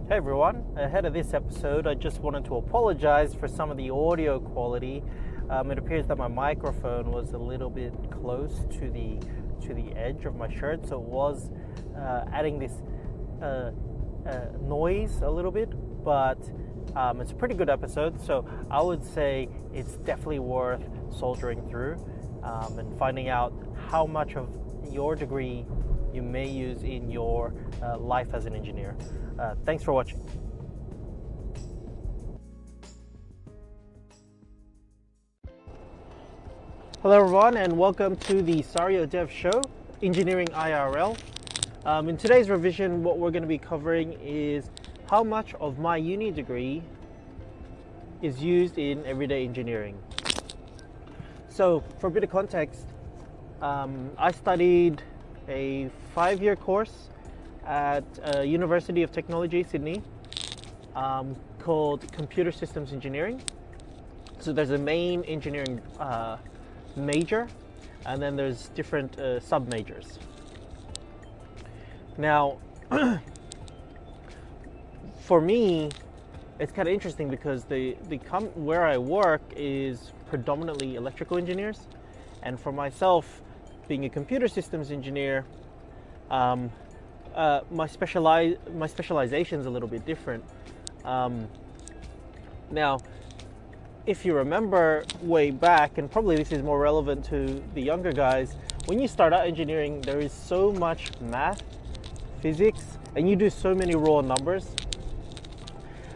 Hey everyone, ahead of this episode I just wanted to apologize for some of the audio quality. It appears that my microphone was a little bit close to the edge of my shirt, so it was adding this noise a little bit, but it's a pretty good episode, so I would say it's definitely worth soldiering through and finding out how much of your degree you may use in your life as an engineer. Thanks for watching. Hello everyone and welcome to the Sario Dev Show, Engineering IRL. In today's revision, what we're going to be covering is how much of my uni degree is used in everyday engineering. So for a bit of context, I studied a 5-year course at University of Technology, Sydney, called Computer Systems Engineering. So there's a main engineering major, and then there's different sub-majors. Now, for me, it's kind of interesting because where I work is predominantly electrical engineers, and for myself, being a computer systems engineer, my specialization is a little bit different. Now, if you remember way back, and probably this is more relevant to the younger guys, when you start out engineering, there is so much math, physics, and you do so many raw numbers.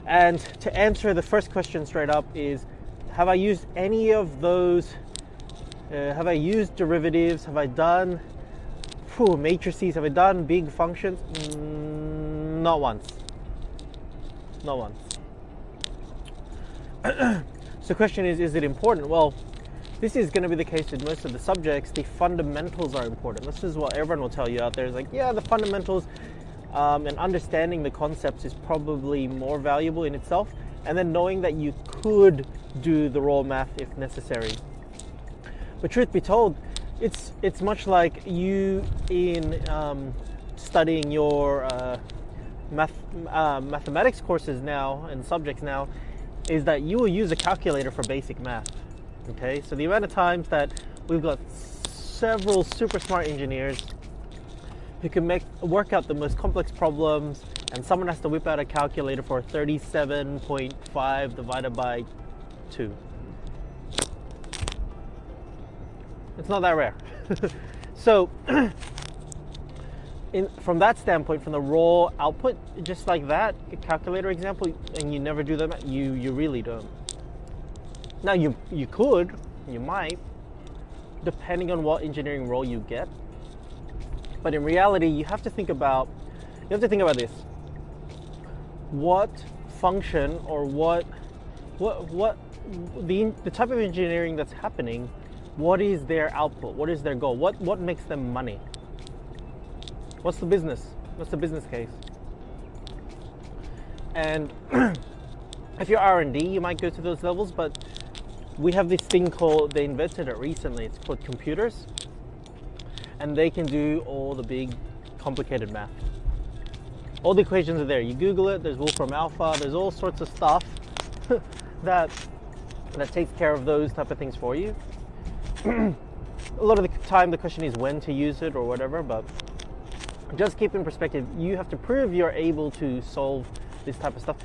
And to answer the first question straight up is, have I used any of those? Have I used derivatives? Have I done matrices? Have I done big functions? Not once. Not once. So the question is it important? Well, this is going to be the case with most of the subjects. The fundamentals are important. This is what everyone will tell you out there. Is like, yeah, the fundamentals and understanding the concepts is probably more valuable in itself. And then knowing that you could do the raw math if necessary. But truth be told, it's much like you in studying your mathematics courses now and subjects now, is that you will use a calculator for basic math. Okay, so the amount of times that we've got several super smart engineers who can work out the most complex problems, and someone has to whip out a calculator for 37.5 divided by 2. It's not that rare. So from that standpoint, from the raw output, just like that calculator example, and you never do that, you really don't. Now you could, you might, depending on what engineering role you get. But in reality, you have to think about this. What function or what the type of engineering that's happening, what is their output? What is their goal? What makes them money? What's the business? What's the business case? And if you're R&D, you might go to those levels, but we have this thing called, they invented it recently, it's called computers, and they can do all the big complicated math. All the equations are there. You Google it, there's Wolfram Alpha, there's all sorts of stuff that takes care of those type of things for you. A lot of the time the question is when to use it or whatever, but just keep in perspective, you have to prove you're able to solve this type of stuff.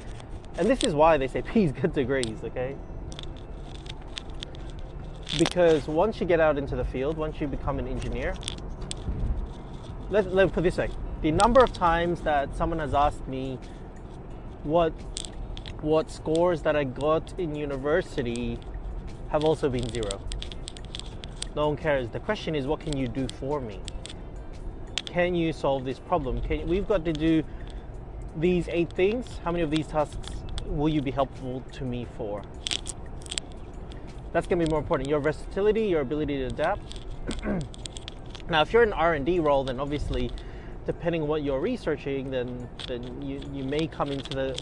And this is why they say please get degrees, okay? Because once you get out into the field, once you become an engineer, let's put it this way, the number of times that someone has asked me what scores that I got in university have also been 0. No one cares. The question is, what can you do for me? Can you solve this problem? We've got to do these 8 things. How many of these tasks will you be helpful to me for? That's going to be more important. Your versatility, your ability to adapt. Now, if you're in R&D role, then obviously, depending on what you're researching, then you may come into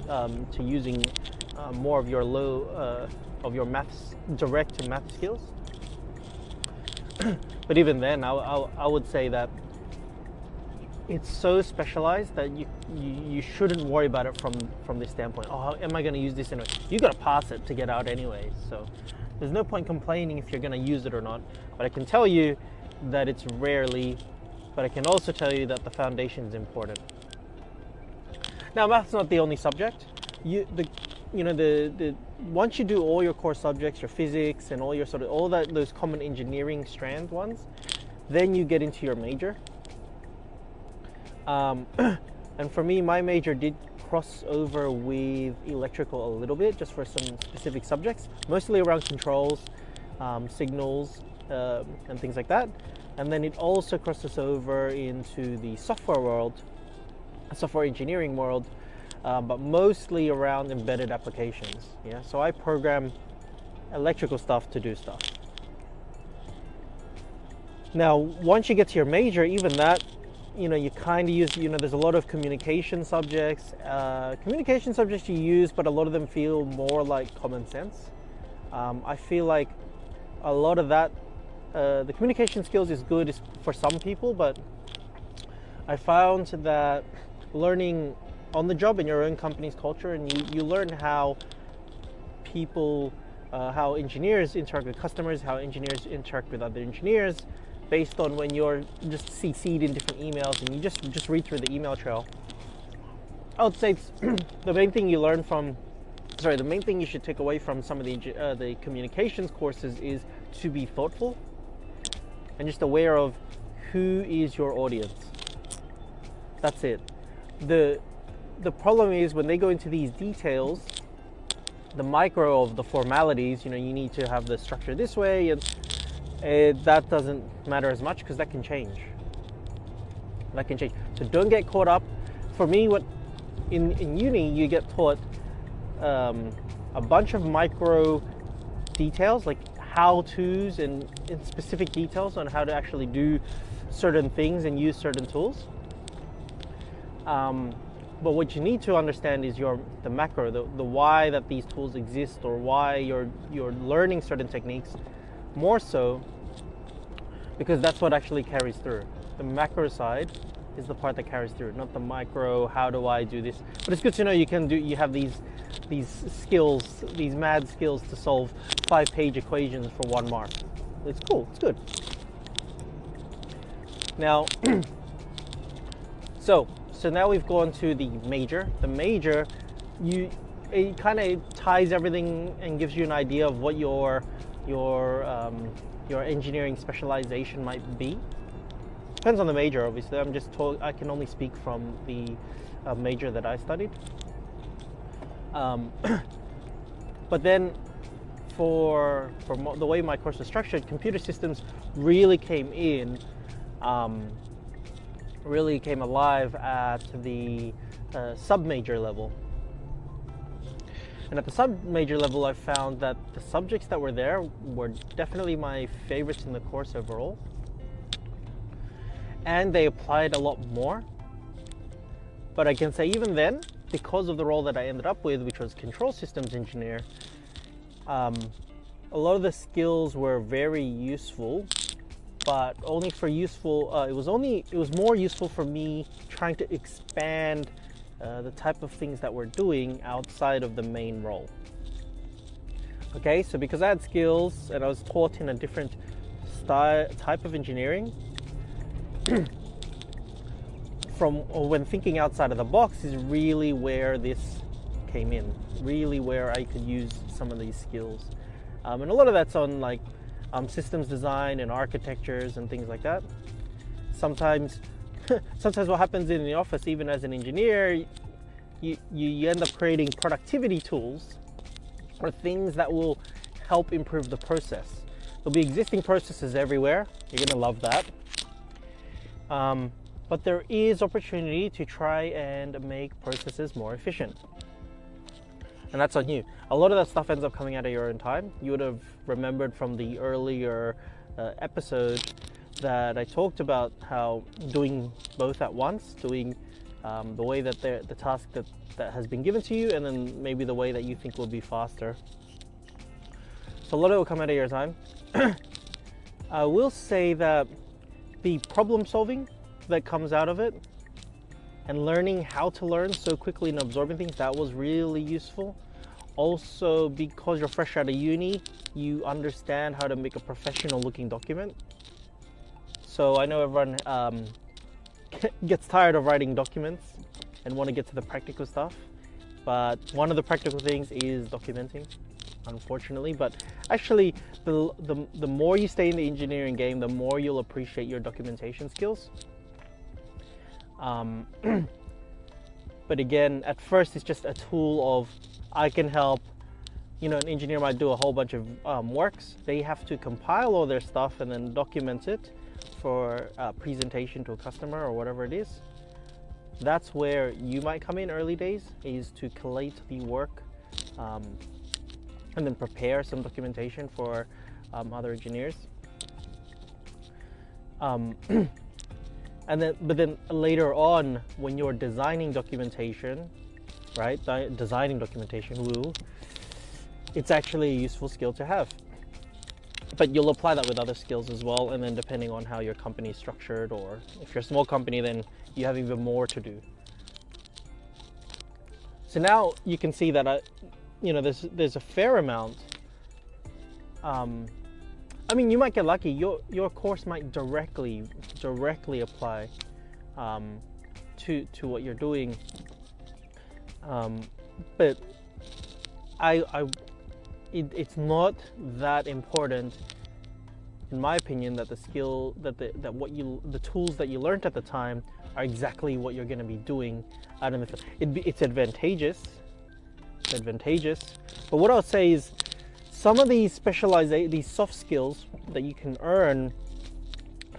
to using more of your maths, direct math skills. But even then, I would say that it's so specialized that you shouldn't worry about it from this standpoint. Oh, how am I going to use this anyway? You got to pass it to get out anyway. So there's no point complaining if you're going to use it or not. But I can tell you that it's rarely. But I can also tell you that the foundation is important. Now, math's not the only subject. Once you do all your core subjects, your physics and all your those common engineering strand ones, then you get into your major. And for me, my major did cross over with electrical a little bit, just for some specific subjects, mostly around controls, signals, and things like that. And then it also crosses over into the software world, software engineering world, but mostly around embedded applications. Yeah, so I program electrical stuff to do stuff. Now, once you get to your major, even that, you kind of use, there's a lot of communication subjects. Communication subjects you use, but a lot of them feel more like common sense. I feel like a lot of that, the communication skills is good for some people, but I found that learning on the job in your own company's culture, and you learn how people, how engineers interact with customers, how engineers interact with other engineers, based on when you're just CC'd in different emails and you just read through the email trail. I would say it's the main thing you should take away from some of the communications courses is to be thoughtful and just aware of who is your audience. That's it. The problem is when they go into these details, the micro of the formalities, you need to have the structure this way, and that doesn't matter as much because that can change. So don't get caught up. For me, what in uni you get taught a bunch of micro details, like how-tos and specific details on how to actually do certain things and use certain tools. But what you need to understand is the macro, the why that these tools exist, or why you're learning certain techniques, more so because that's what actually carries through. The macro side is the part that carries through, not the micro, how do I do this? But it's good to know you have these skills, these mad skills to solve 5-page equations for 1 mark. It's cool, it's good. Now, so now we've gone to the major. The major, it kind of ties everything and gives you an idea of what your engineering specialization might be. Depends on the major, obviously. I can only speak from the major that I studied. But then, for the way my course was structured, computer systems really came alive at the sub-major level. And at the sub-major level, I found that the subjects that were there were definitely my favorites in the course overall. And they applied a lot more. But I can say even then, because of the role that I ended up with, which was control systems engineer, a lot of the skills were very useful, but only for useful, it was more useful for me trying to expand the type of things that we're doing outside of the main role. Okay, so because I had skills and I was taught in a different type of engineering, from when thinking outside of the box is really where this came in, really where I could use some of these skills. And a lot of that's on like systems design and architectures and things like that. Sometimes what happens in the office, even as an engineer, you end up creating productivity tools or things that will help improve the process. There'll be existing processes everywhere. You're gonna love that. But there is opportunity to try and make processes more efficient. And that's on you. A lot of that stuff ends up coming out of your own time. You would have remembered from the earlier episode that I talked about how doing both at once, doing the way that the task that has been given to you, and then maybe the way that you think will be faster. So a lot of it will come out of your time. I will say that the problem solving that comes out of it and learning how to learn so quickly and absorbing things, that was really useful. Also, because you're fresh out of uni, you understand how to make a professional looking document. So I know everyone gets tired of writing documents and want to get to the practical stuff, but one of the practical things is documenting, unfortunately. But actually, the more you stay in the engineering game, the more you'll appreciate your documentation skills. But again, at first it's just a tool of, I can help. You know, an engineer might do a whole bunch of works. They have to compile all their stuff and then document it for presentation to a customer or whatever it is. That's where you might come in early days, is to collate the work and then prepare some documentation for other engineers. But then later on, when you're designing documentation, right? Designing documentation, woo, it's actually a useful skill to have. But you'll apply that with other skills as well, and then depending on how your company is structured, or if you're a small company, then you have even more to do. So now you can see that there's a fair amount. I mean, you might get lucky. Your course might directly apply to what you're doing. But it's not that important, in my opinion, that the skill the tools that you learned at the time are exactly what you're going to be doing out in the field. It's advantageous. But what I'll say is, some of these these soft skills that you can earn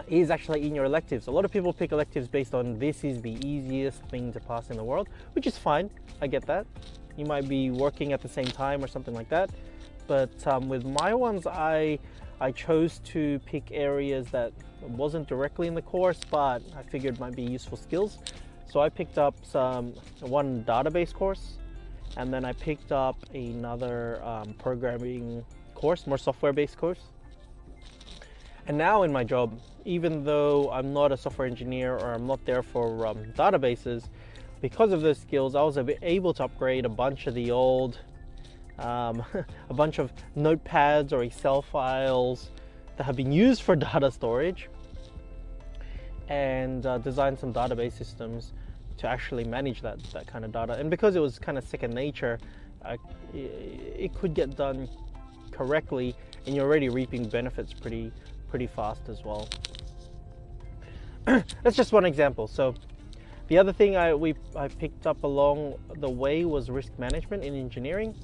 is actually in your electives. A lot of people pick electives based on, this is the easiest thing to pass in the world, which is fine. I get that. You might be working at the same time or something like that. But with my ones, I chose to pick areas that wasn't directly in the course, but I figured might be useful skills. So I picked up one database course, and then I picked up another programming course, more software-based course. And now in my job, even though I'm not a software engineer or I'm not there for databases, because of those skills, I was able to upgrade a bunch of the old, a bunch of notepads or Excel files that have been used for data storage, and design some database systems to actually manage that kind of data. And because it was kind of second nature, it could get done correctly, and you're already reaping benefits pretty fast as well. That's just one example. So the other thing I picked up along the way was risk management in engineering.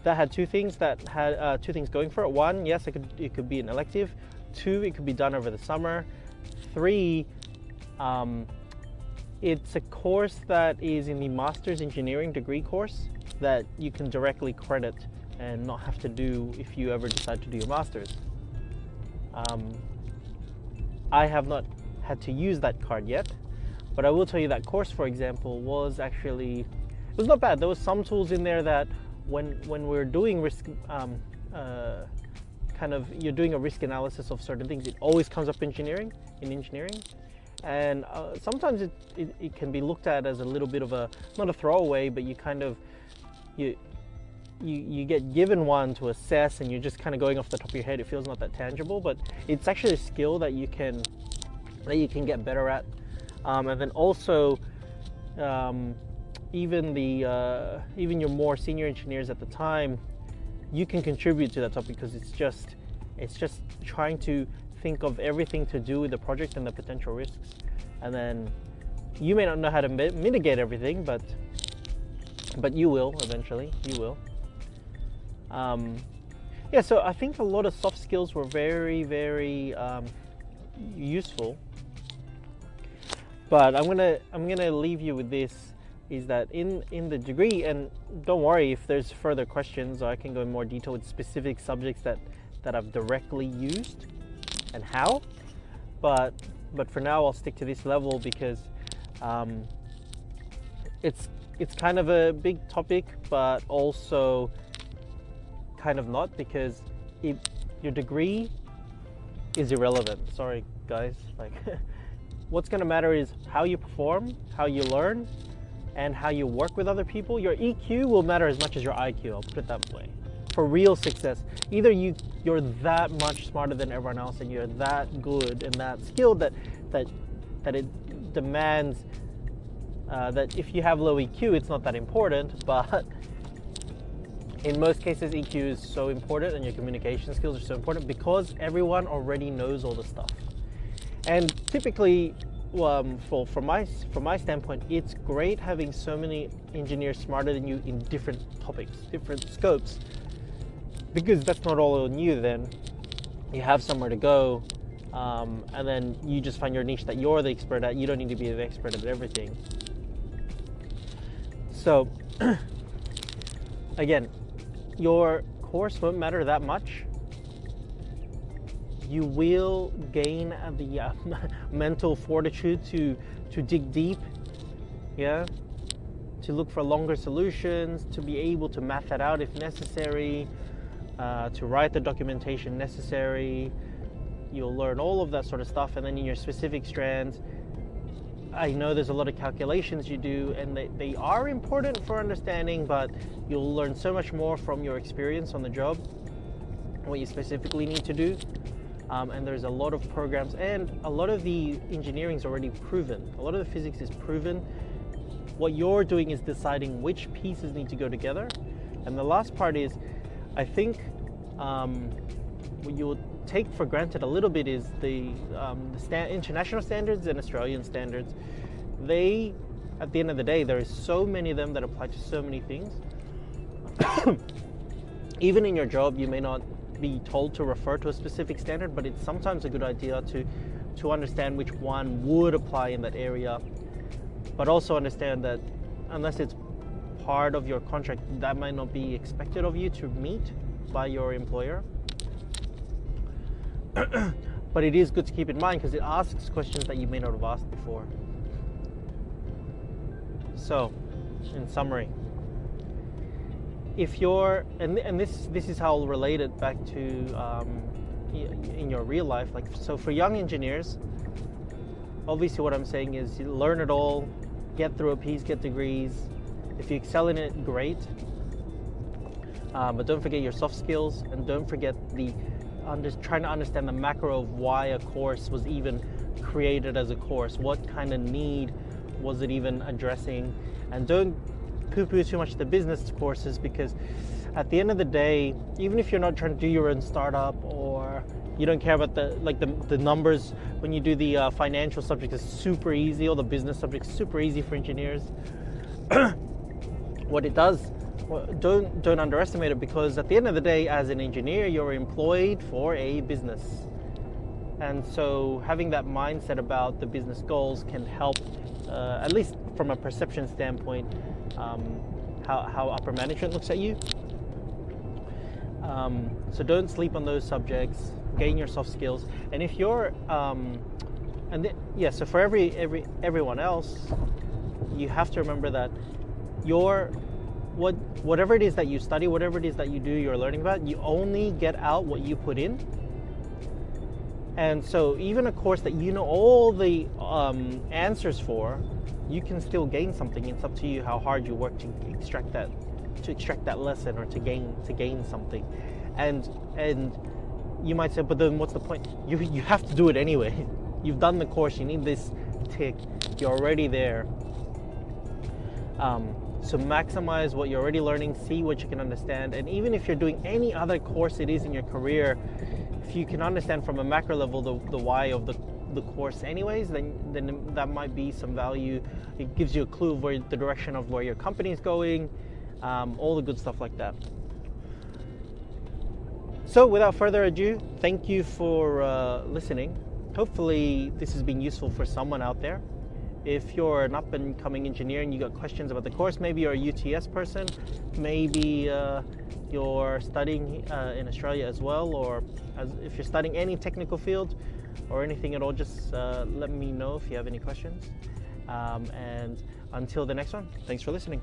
That had two things going for it. One, yes, it could be an elective. Two, it could be done over the summer. Three, it's a course that is in the master's engineering degree course that you can directly credit and not have to do if you ever decide to do your master's. I have not had to use that card yet, but I will tell you that course, for example, was not bad. There was some tools in there that when we're doing risk, you're doing a risk analysis of certain things, it always comes up in engineering. And sometimes it can be looked at as a little bit of not a throwaway, but you get given one to assess, and you're just kind of going off the top of your head. It feels not that tangible, but it's actually a skill that you can get better at. And then also, even your more senior engineers at the time, you can contribute to that topic, because it's just trying to think of everything to do with the project and the potential risks. And then you may not know how to mitigate everything, but you will eventually. You will. Yeah, so I think a lot of soft skills were very, very useful. But I'm gonna leave you with this, is that in the degree, and don't worry if there's further questions, I can go in more detail with specific subjects that I've directly used and how. But for now, I'll stick to this level, because it's kind of a big topic, but also kind of not, because your degree is irrelevant. Sorry guys, what's going to matter is how you perform, how you learn, and how you work with other people. Your EQ will matter as much as your IQ, I'll put it that way. For real success, either you're that much smarter than everyone else and you're that good and that skilled that it demands that if you have low EQ, it's not that important, but in most cases, EQ is so important and your communication skills are so important because everyone already knows all the stuff. And typically, from my standpoint, it's great having so many engineers smarter than you in different topics, different scopes, because that's not all on you then. You have somewhere to go, and then you just find your niche that you're the expert at. You don't need to be the expert at everything. So, again, your course won't matter that much. You will gain the mental fortitude to dig deep, yeah, to look for longer solutions, to be able to math that out if necessary, to write the documentation necessary. You'll learn all of that sort of stuff, and then in your specific strands, I know there's a lot of calculations you do, and they are important for understanding, but you'll learn so much more from your experience on the job, what you specifically need to do. And there's a lot of programs, and a lot of the engineering is already proven. A lot of the physics is proven. What you're doing is deciding which pieces need to go together. And the last part is, I think what you'll take for granted a little bit is the international standards and Australian standards. They, at the end of the day, there is so many of them that apply to so many things. Even in your job, you may not be told to refer to a specific standard, but it's sometimes a good idea to understand which one would apply in that area, but also understand that unless it's part of your contract, that might not be expected of you to meet by your employer. But it is good to keep in mind because it asks questions that you may not have asked before. So, in summary, if you're, and this is how I'll relate it back to in your real life. Like, so for young engineers, obviously what I'm saying is you learn it all, get through a piece, get degrees. If you excel in it, great. But don't forget your soft skills, and don't forget trying to understand the macro of why a course was even created as a course. What kind of need was it even addressing? And don't poo-poo too much the business courses, because at the end of the day, even if you're not trying to do your own startup or you don't care about the numbers, when you do the financial subject is super easy, or the business subject is super easy for engineers. What it does, don't underestimate it, because at the end of the day, as an engineer, you're employed for a business. And so having that mindset about the business goals can help, at least from a perception standpoint, how upper management looks at you. So don't sleep on those subjects. Gain your soft skills. And if you're, so for everyone else, you have to remember that whatever it is that you study, whatever it is that you do, you're learning about, you only get out what you put in. And so even a course that you know all the answers for, you can still gain something. It's up to you how hard you work to extract that lesson, or to gain something. And you might say, but then what's the point? You have to do it anyway. You've done the course, you need this tick, you're already there. So maximize what you're already learning, see what you can understand, and even if you're doing any other course it is in your career, if you can understand from a macro level the why of the course anyways, then that might be some value. It gives you a clue of the direction of where your company is going, all the good stuff like that. So without further ado, thank you for listening. Hopefully this has been useful for someone out there. If you're an up-and-coming engineer and you got questions about the course, maybe you're a UTS person, maybe you're studying in Australia as well, or if you're studying any technical field or anything at all, just let me know if you have any questions. And until the next one, thanks for listening.